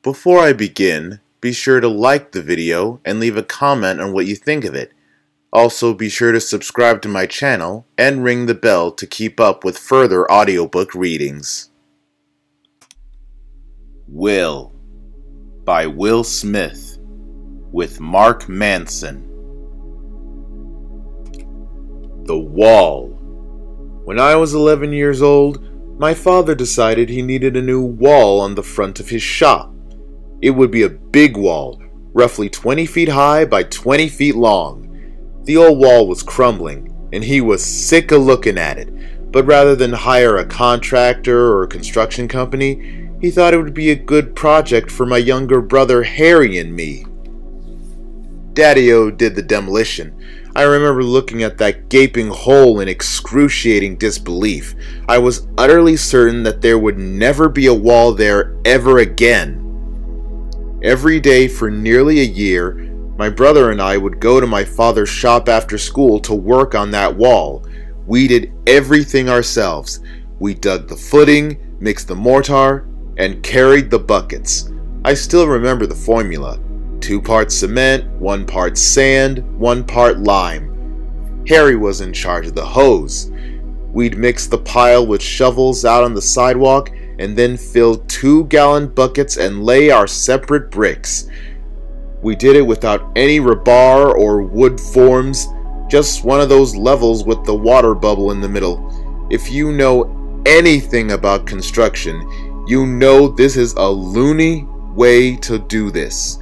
Before I begin, be sure to like the video and leave a comment on what you think of it. Also, be sure to subscribe to my channel and ring the bell to keep up with further audiobook readings. Will by Will Smith with Mark Manson. The Wall. When I was 11 years old, my father decided he needed a new wall on the front of his shop. It would be a big wall, roughly 20 feet high by 20 feet long. The old wall was crumbling, and he was sick of looking at it, but rather than hire a contractor or a construction company, he thought it would be a good project for my younger brother Harry and me. Daddy-O did the demolition. I remember looking at that gaping hole in excruciating disbelief. I was utterly certain that there would never be a wall there ever again. Every day for nearly a year, my brother and I would go to my father's shop after school to work on that wall. We did everything ourselves. We dug the footing, mixed the mortar, and carried the buckets. I still remember the formula. 2 parts cement, 1 part sand, 1 part lime. Harry was in charge of the hose. We'd mix the pile with shovels out on the sidewalk and then fill 2-gallon buckets and lay our separate bricks. We did it without any rebar or wood forms, just one of those levels with the water bubble in the middle. If you know anything about construction, you know this is a loony way to do this.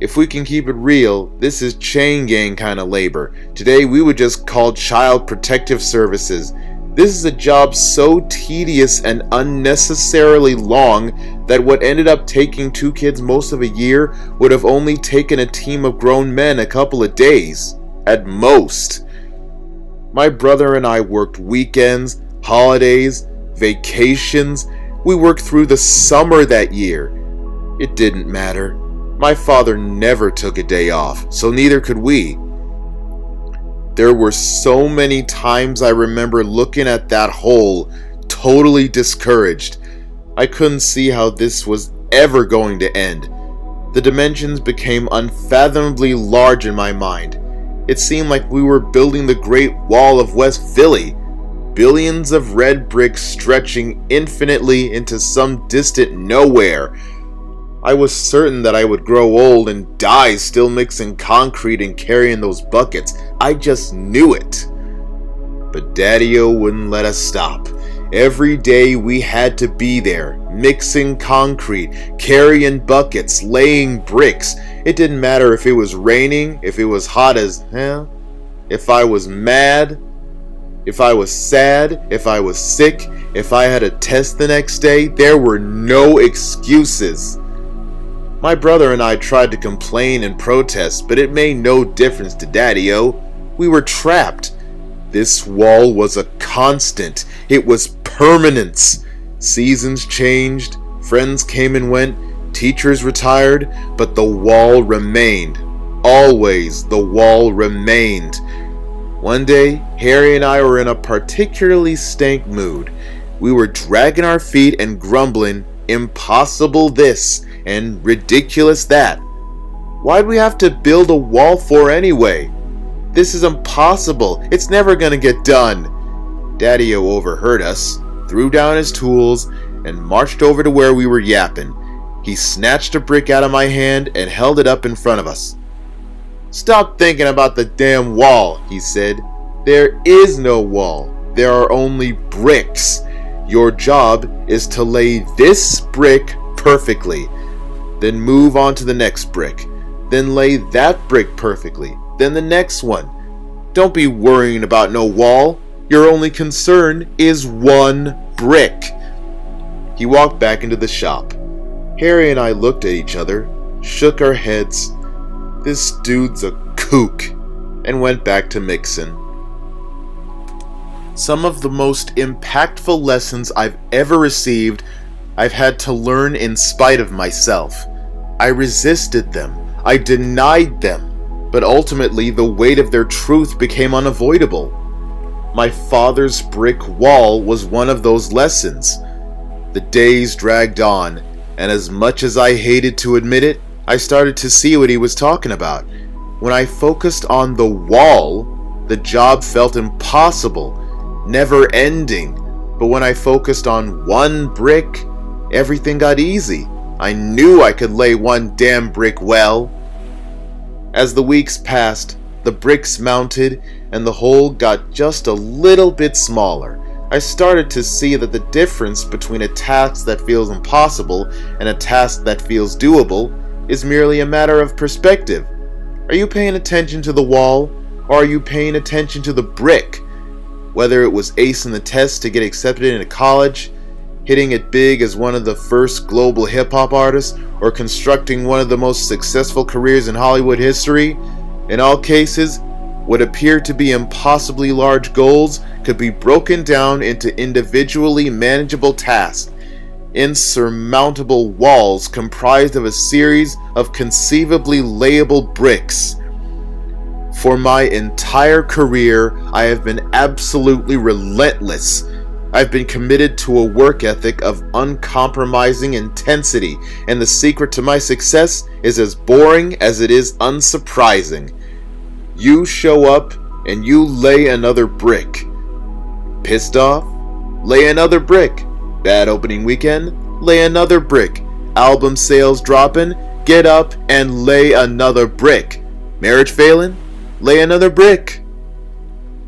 If we can keep it real, this is chain gang kind of labor. Today we would just call Child Protective Services. This is a job so tedious and unnecessarily long that what ended up taking 2 kids most of a year would have only taken a team of grown men a couple of days, at most. My brother and I worked weekends, holidays, vacations. We worked through the summer that year. It didn't matter. My father never took a day off, so neither could we. There were so many times I remember looking at that hole, totally discouraged. I couldn't see how this was ever going to end. The dimensions became unfathomably large in my mind. It seemed like we were building the Great Wall of West Philly. Billions of red bricks stretching infinitely into some distant nowhere. I was certain that I would grow old and die still mixing concrete and carrying those buckets. I just knew it. But Daddy-O wouldn't let us stop. Every day we had to be there, mixing concrete, carrying buckets, laying bricks. It didn't matter if it was raining, if it was hot as hell, if I was mad, if I was sad, if I was sick, if I had a test the next day. There were no excuses. My brother and I tried to complain and protest, but it made no difference to Daddy-O. We were trapped. This wall was a constant. It was permanence. Seasons changed, friends came and went, teachers retired, but the wall remained. Always the wall remained. One day, Harry and I were in a particularly stank mood. We were dragging our feet and grumbling, "Impossible this," and "ridiculous that." Why'd we have to build a wall for anyway? This is impossible. It's never gonna get done. Daddy-O overheard us, threw down his tools, and marched over to where we were yapping. He snatched a brick out of my hand and held it up in front of us. "Stop thinking about the damn wall," he said. "There is no wall. There are only bricks. Your job is to lay this brick perfectly. Then move on to the next brick. Then lay that brick perfectly. Then the next one. Don't be worrying about no wall. Your only concern is 1 brick." He walked back into the shop. Harry and I looked at each other, shook our heads. "This dude's a kook," and went back to mixing. Some of the most impactful lessons I've ever received, I've had to learn in spite of myself. I resisted them. I denied them. But ultimately, the weight of their truth became unavoidable. My father's brick wall was one of those lessons. The days dragged on. And as much as I hated to admit it, I started to see what he was talking about. When I focused on the wall, the job felt impossible, never ending. But when I focused on one brick, everything got easy. I knew I could lay one damn brick well. As the weeks passed, the bricks mounted and the hole got just a little bit smaller. I started to see that the difference between a task that feels impossible and a task that feels doable is merely a matter of perspective. Are you paying attention to the wall, or are you paying attention to the brick? Whether it was acing the test to get accepted into college, hitting it big as one of the first global hip-hop artists, or constructing one of the most successful careers in Hollywood history, in all cases, what appeared to be impossibly large goals could be broken down into individually manageable tasks, insurmountable walls comprised of a series of conceivably layable bricks. For my entire career, I have been absolutely relentless. I've been committed to a work ethic of uncompromising intensity, and the secret to my success is as boring as it is unsurprising. You show up and you lay another brick. Pissed off? Lay another brick. Bad opening weekend? Lay another brick. Album sales dropping? Get up and lay another brick. Marriage failing? Lay another brick.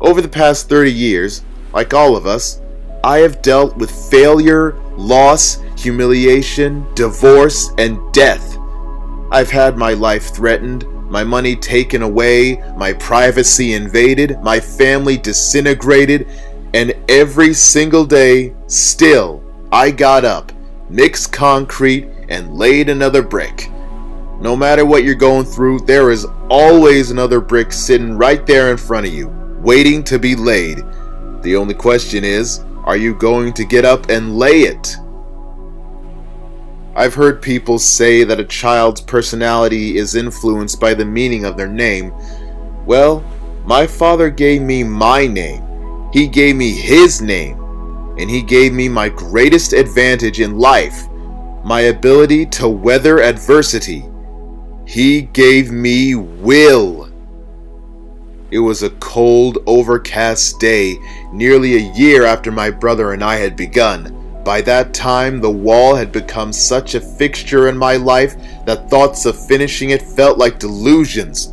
Over the past 30 years, like all of us, I have dealt with failure, loss, humiliation, divorce, and death. I've had my life threatened, my money taken away, my privacy invaded, my family disintegrated, and every single day, still, I got up, mixed concrete, and laid another brick. No matter what you're going through, there is always another brick sitting right there in front of you, waiting to be laid. The only question is, are you going to get up and lay it? I've heard people say that a child's personality is influenced by the meaning of their name. Well, my father gave me my name. He gave me his name. And he gave me my greatest advantage in life, my ability to weather adversity. He gave me will. It was a cold, overcast day, nearly a year after my brother and I had begun. By that time, the wall had become such a fixture in my life that thoughts of finishing it felt like delusions.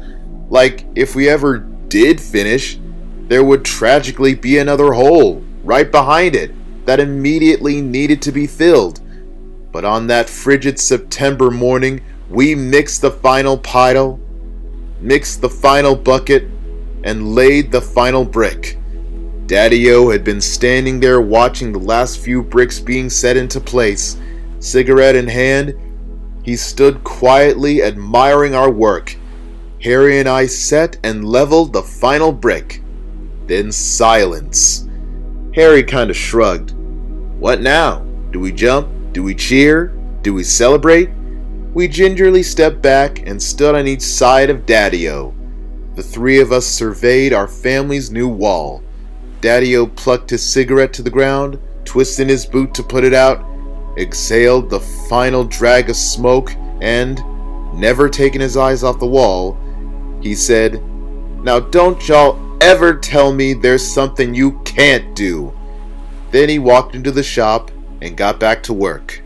Like, if we ever did finish, there would tragically be another hole right behind it that immediately needed to be filled. But on that frigid September morning, we mixed the final pile, mixed the final bucket, and laid the final brick. Daddy-O had been standing there watching the last few bricks being set into place. Cigarette in hand, he stood quietly admiring our work. Harry and I set and leveled the final brick. Then silence. Harry kind of shrugged. What now? Do we jump? Do we cheer? Do we celebrate? We gingerly stepped back and stood on each side of Daddy-O. The three of us surveyed our family's new wall. Daddy-O plucked his cigarette to the ground, twisted his boot to put it out, exhaled the final drag of smoke, and, never taking his eyes off the wall, he said, "Now don't y'all ever tell me there's something you can't do." Then he walked into the shop and got back to work.